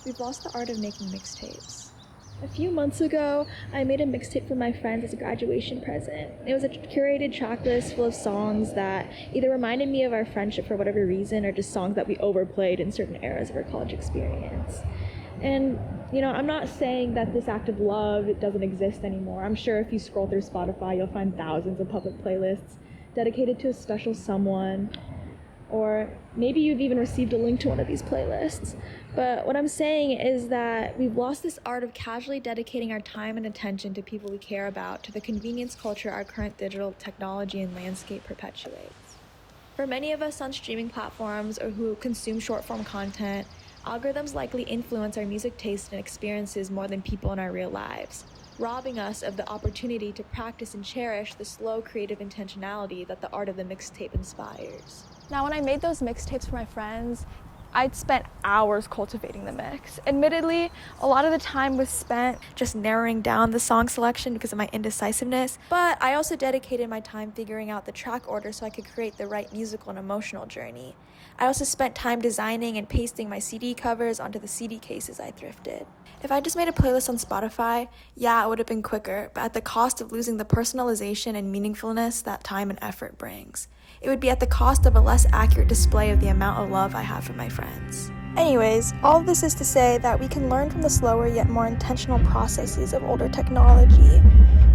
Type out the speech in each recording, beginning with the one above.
We've lost the art of making mixtapes. A few months ago, I made a mixtape for my friends as a graduation present. It was a curated track list full of songs that either reminded me of our friendship for whatever reason or just songs that we overplayed in certain eras of our college experience. And, I'm not saying that this act of love doesn't exist anymore. I'm sure if you scroll through Spotify, you'll find thousands of public playlists dedicated to a special someone. Or maybe you've even received a link to one of these playlists. But what I'm saying is that we've lost this art of casually dedicating our time and attention to people we care about, to the convenience culture our current digital technology and landscape perpetuates. For many of us on streaming platforms or who consume short-form content, algorithms likely influence our music taste and experiences more than people in our real lives, robbing us of the opportunity to practice and cherish the slow creative intentionality that the art of the mixtape inspires. Now, when I made those mixtapes for my friends, I'd spent hours cultivating the mix. Admittedly, a lot of the time was spent just narrowing down the song selection because of my indecisiveness, but I also dedicated my time figuring out the track order so I could create the right musical and emotional journey. I also spent time designing and pasting my CD covers onto the CD cases I thrifted. If I just made a playlist on Spotify, yeah, it would have been quicker, but at the cost of losing the personalization and meaningfulness that time and effort brings. It would be at the cost of a less accurate display of the amount of love I have for my friends. Anyways, all of this is to say that we can learn from the slower yet more intentional processes of older technology.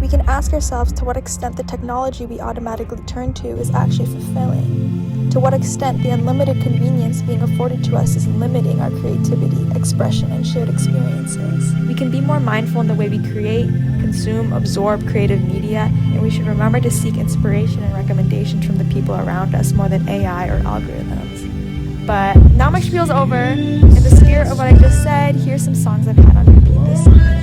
We can ask ourselves to what extent the technology we automatically turn to is actually fulfilling. To what extent the unlimited convenience being afforded to us is limiting our creativity, expression, and shared experiences. We can be more mindful in the way we create, consume, absorb creative media, and we should remember to seek inspiration and recommendations from the people around us more than AI or algorithms. But now my spiel's over. In the spirit of what I just said, here's some songs I've had on repeat this summer.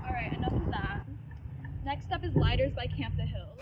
Alright, enough of that. Next up is Lighters by campthehills.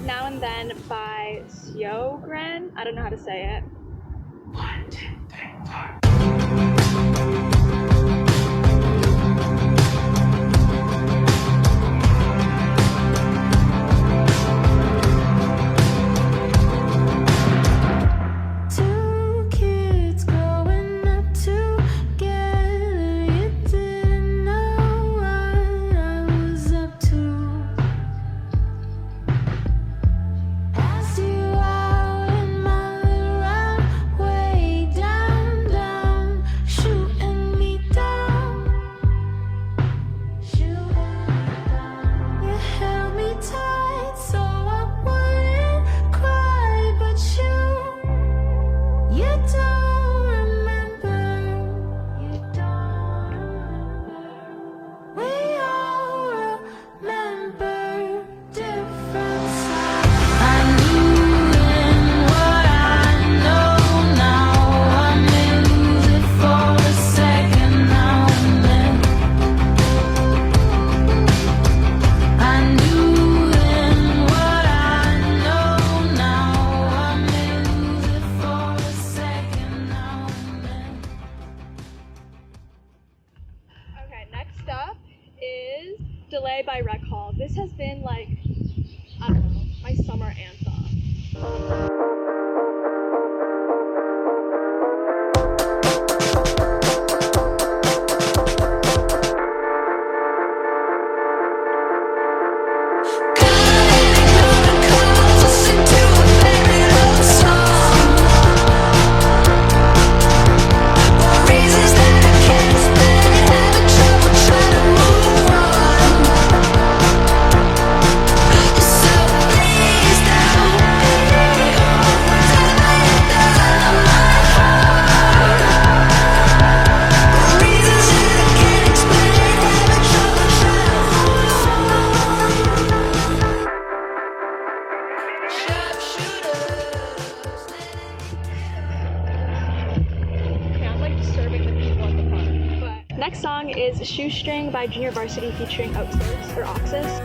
Now and Then by Sjowgren. I don't know how to say it. 1, 2, 3, 4. Delay by Rec Hall. This has been like, I don't know, my summer anthem. Next song is Shoestring by Junior Varsity featuring Oxis, or Oxis.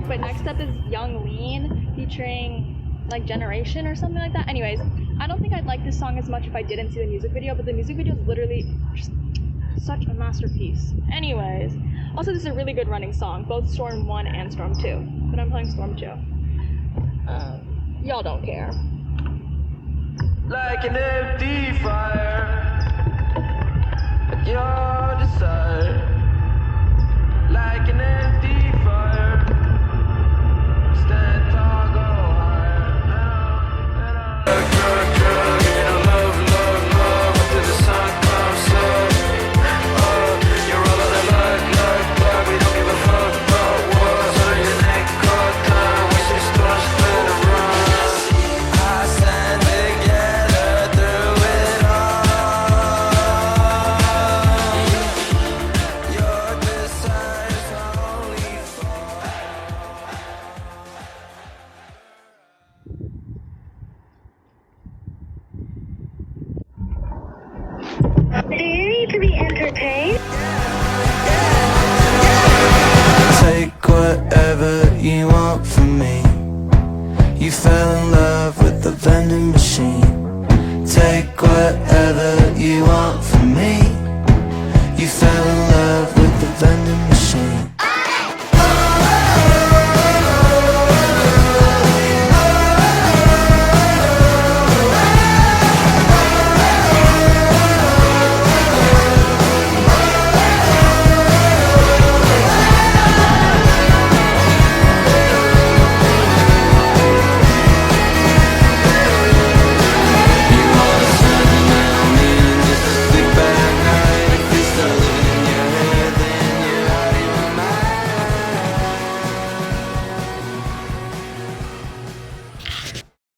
But next up is Young Lean featuring like Generation or something like that. Anyways, I don't think I'd like this song as much if I didn't see the music video, but the music video is literally just such a masterpiece. Anyways, also this is a really good running song, both Storm 1 and Storm 2, but I'm playing Storm 2. Y'all don't care. Like an empty fire, like your desire, like an empty fire. Stand tall, go higher. Love till the sun comes up. You're all of the luck. We don't give a fuck about what's on your neck. All time, we should start split a run. I stand together through it all. Your desire is only for. Do you need to be entertained? Take whatever you want from me. You felt